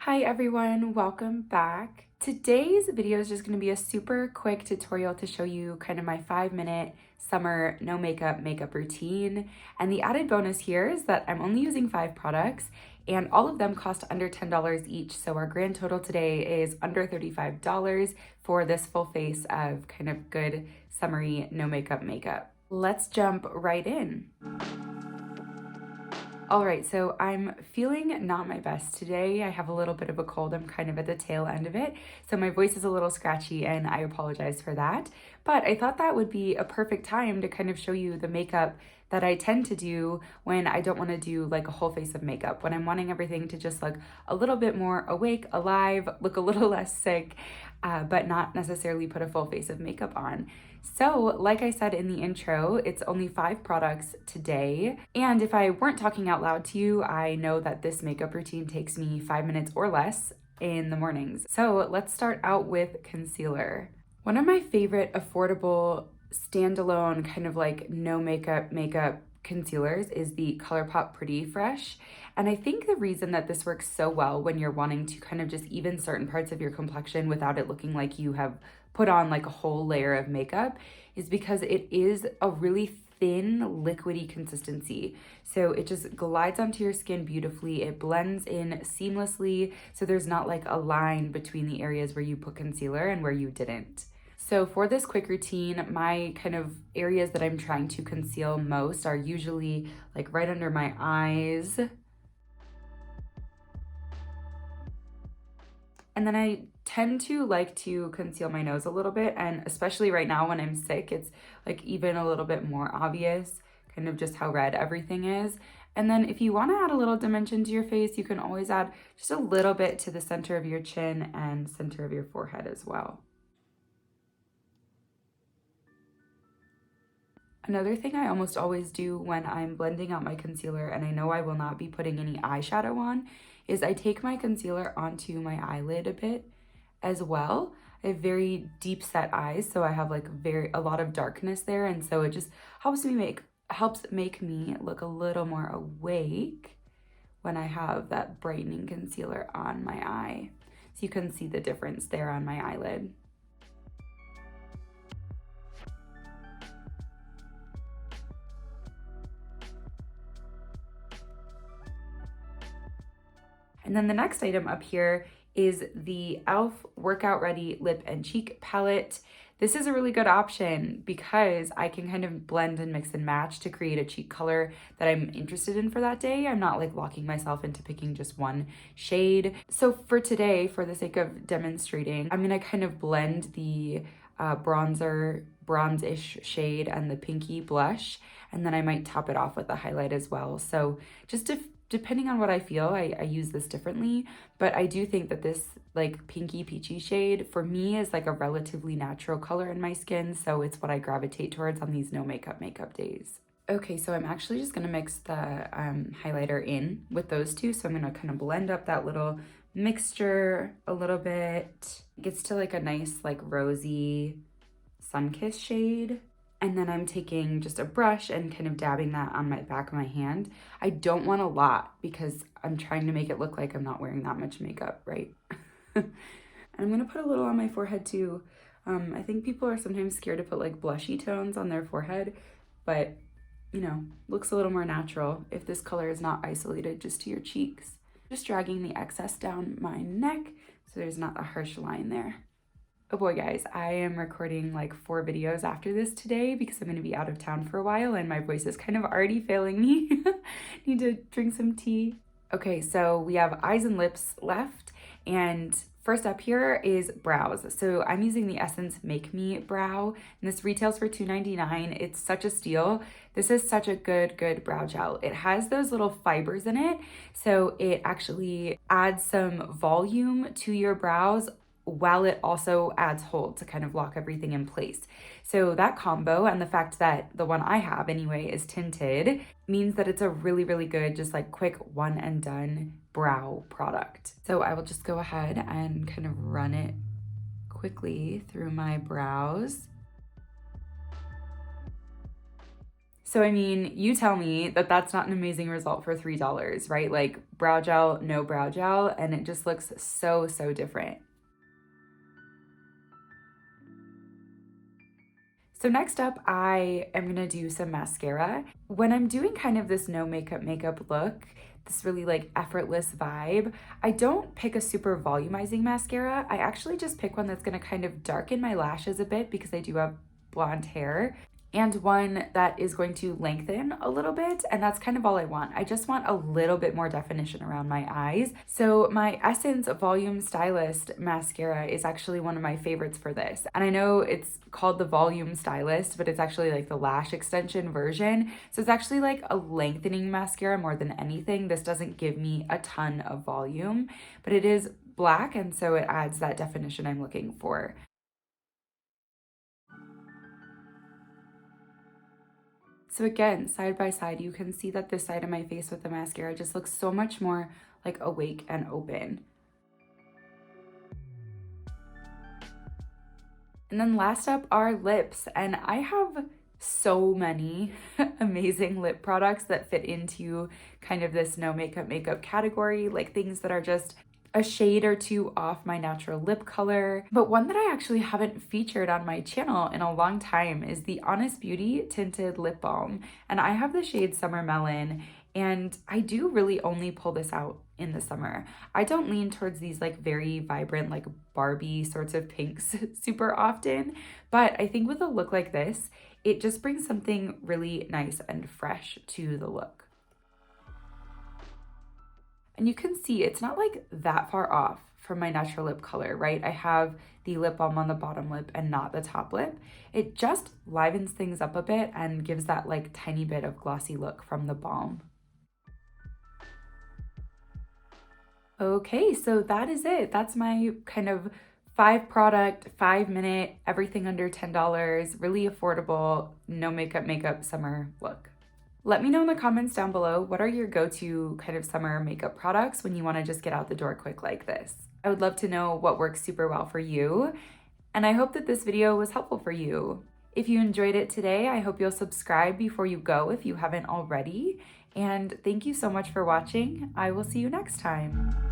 Hi everyone, welcome back. Today's video is just going to be a super quick tutorial to show you kind of my 5-minute summer no makeup routine. And the added bonus here is that I'm only using 5 products and all of them cost under $10 each. So our grand total today is under $35 for this full face of kind of good summery no makeup. Let's jump right in. All right, so I'm feeling not my best today. I have a little bit of a cold. I'm kind of at the tail end of it. So my voice is a little scratchy and I apologize for that. But I thought that would be a perfect time to kind of show you the makeup that I tend to do when I don't want to do like a whole face of makeup, when I'm wanting everything to just look a little bit more awake, alive, look a little less sick, but not necessarily put a full face of makeup on. So like I said in the intro, it's only 5 products today. And if I weren't talking out loud to you, I know that this makeup routine takes me 5 minutes or less in the mornings. So let's start out with concealer. One of my favorite affordable standalone kind of like no makeup concealers is the ColourPop Pretty Fresh. And I think the reason that this works so well when you're wanting to kind of just even certain parts of your complexion without it looking like you have put on like a whole layer of makeup is because it is a really thin liquidy consistency. So it just glides onto your skin beautifully. It blends in seamlessly. So there's not like a line between the areas where you put concealer and where you didn't. So for this quick routine, my kind of areas that I'm trying to conceal most are usually like right under my eyes. And then I tend to like to conceal my nose a little bit, and especially right now when I'm sick, it's like even a little bit more obvious kind of just how red everything is. And then if you want to add a little dimension to your face, you can always add just a little bit to the center of your chin and center of your forehead as well. Another thing I almost always do when I'm blending out my concealer and I know I will not be putting any eyeshadow on is I take my concealer onto my eyelid a bit as well. I have very deep set eyes, so I have like a lot of darkness there, and so it just helps make me look a little more awake when I have that brightening concealer on my eye. So you can see the difference there on my eyelid. And then the next item up here is the e.l.f. Workout Ready Lip and Cheek Palette. This is a really good option because I can kind of blend and mix and match to create a cheek color that I'm interested in for that day. I'm not like locking myself into picking just one shade. So for today, for the sake of demonstrating, I'm gonna kind of blend the bronze-ish shade and the pinky blush, and then I might top it off with a highlight as well. So just depending on what I feel, I use this differently, but I do think that this like pinky peachy shade for me is like a relatively natural color in my skin, so it's what I gravitate towards on these no makeup days. Okay, so I'm actually just gonna mix the highlighter in with those two, so I'm gonna kind of blend up that little mixture a little bit. It gets to like a nice like rosy sun-kissed shade. And then I'm taking just a brush and kind of dabbing that on my back of my hand. I don't want a lot because I'm trying to make it look like I'm not wearing that much makeup, right? And I'm gonna put a little on my forehead too. I think people are sometimes scared to put like blushy tones on their forehead, but you know, looks a little more natural if this color is not isolated just to your cheeks. Just dragging the excess down my neck so there's not a harsh line there. Oh boy, guys, I am recording like 4 videos after this today because I'm gonna be out of town for a while and my voice is kind of already failing me. Need to drink some tea. Okay, so we have eyes and lips left, and first up here is brows. So I'm using the Essence Make Me Brow, and this retails for $2.99. It's such a steal. This is such a good brow gel. It has those little fibers in it, so it actually adds some volume to your brows while it also adds hold to kind of lock everything in place. So that combo, and the fact that the one I have anyway is tinted, means that it's a really good, just like quick one and done brow product. So I will just go ahead and kind of run it quickly through my brows. So, I mean, you tell me that that's not an amazing result for $3, right? Like brow gel, no brow gel, and it just looks so, so different. So next up, I am gonna do some mascara. When I'm doing kind of this no makeup look, this really like effortless vibe, I don't pick a super volumizing mascara. I actually just pick one that's gonna kind of darken my lashes a bit because I do have blonde hair, and one that is going to lengthen a little bit, and that's kind of all I want. I just want a little bit more definition around my eyes. So my Essence Volume Stylist mascara is actually one of my favorites for this. And I know it's called the Volume Stylist, but it's actually like the lash extension version. So it's actually like a lengthening mascara more than anything. This doesn't give me a ton of volume, but it is black, and so it adds that definition I'm looking for. So again, side by side, you can see that this side of my face with the mascara just looks so much more like awake and open. And then last up are lips, and I have so many amazing lip products that fit into kind of this no makeup category, like things that are just a shade or two off my natural lip color. But one that I actually haven't featured on my channel in a long time is the Honest Beauty Tinted Lip Balm. And I have the shade Summer Melon, and I do really only pull this out in the summer. I don't lean towards these like very vibrant, like Barbie sorts of pinks super often, but I think with a look like this, it just brings something really nice and fresh to the look. And you can see it's not like that far off from my natural lip color, right? I have the lip balm on the bottom lip and not the top lip. It just livens things up a bit and gives that like tiny bit of glossy look from the balm. Okay, so that is it. That's my kind of 5 product, 5 minute, everything under $10, really affordable, no makeup summer look. Let me know in the comments down below, what are your go-to kind of summer makeup products when you want to just get out the door quick like this? I would love to know what works super well for you, and I hope that this video was helpful for you. If you enjoyed it today, I hope you'll subscribe before you go if you haven't already, and thank you so much for watching. I will see you next time.